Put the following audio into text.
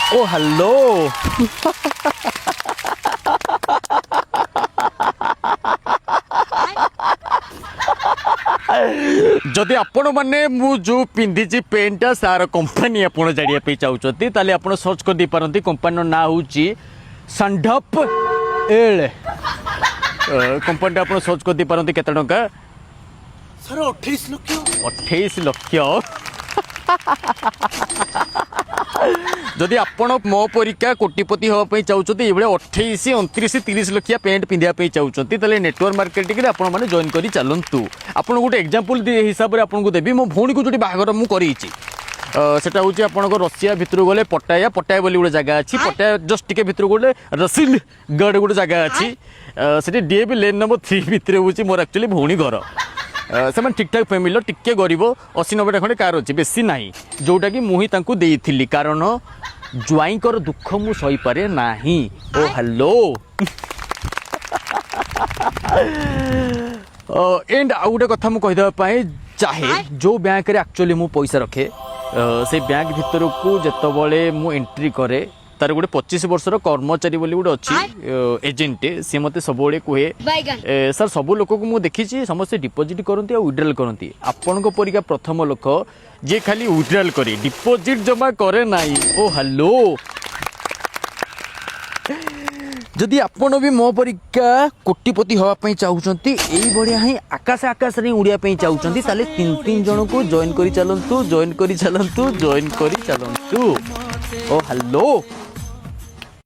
ओ hello जदि आपण मैंने मु जो पिंधि पेंटा सार कंपनी आपण जानिया चाहते ताले आपण सर्च कर दी पारंती कंपनी ना हूँ संडप एल कंपनी आप सर्च कर दी पारंती केते टंका सर 28 लक्ष 28 लक्ष जदि आपण मो परीक्षा कोटिपति हाँपाई चाहते ये 28 29 30 लक्षिया पेंट पिंधापी चाहते ताले नेटवर्क मार्केटिंग आप जॉइन कर चलतु आप गोटे एग्जांपल हिसाब से आपको देवी मो भौणी को जो बाहागर मुझे सेटा हूँ आप रसिया भितर गले पटाया पटाया बोली गोटे जगह अच्छी पटाया जस्ट टिके भितर गले रसिल गढ़ गोटे जगह अच्छी से डीएबी लेन नंबर 3 भितर हूँ मोर एक्चुअली भौणी घर से ठीक ठाक फैमिली टिके गरीब 80-90 खंडे कार अच्छी बेसी ना जोटा कि मुही देती कारण ज्वाईंकर दुख मु सही पारे नाही ओ हेलो एंड आउ गोटे कथा मु कहीदेवाई चाहे जो बैंक रे एक्चुअली मु पैसा रखे से बैंक भितर को जितेबाला मु एंट्री करे तार गोटे 25 वर्षर कर्मचारी बोली गोटे अच्छी एजेंट सी मत सब कहे सर सब लोक को मुझे देखी समस्ते डिपोजिट करती और विड्रॉल करती आपण परिका प्रथम लोक जे खाली विड्रॉल करे डिपोजिट जमा करे नाई ओ हेलो जदि आपण भी मो परीक्षा कोटिपति हाँपाई चाहते यही ही आकाश आकाश रे उड़िया चाहते ताले 3 जन को जॉइन करी चलंतु ओ हेलो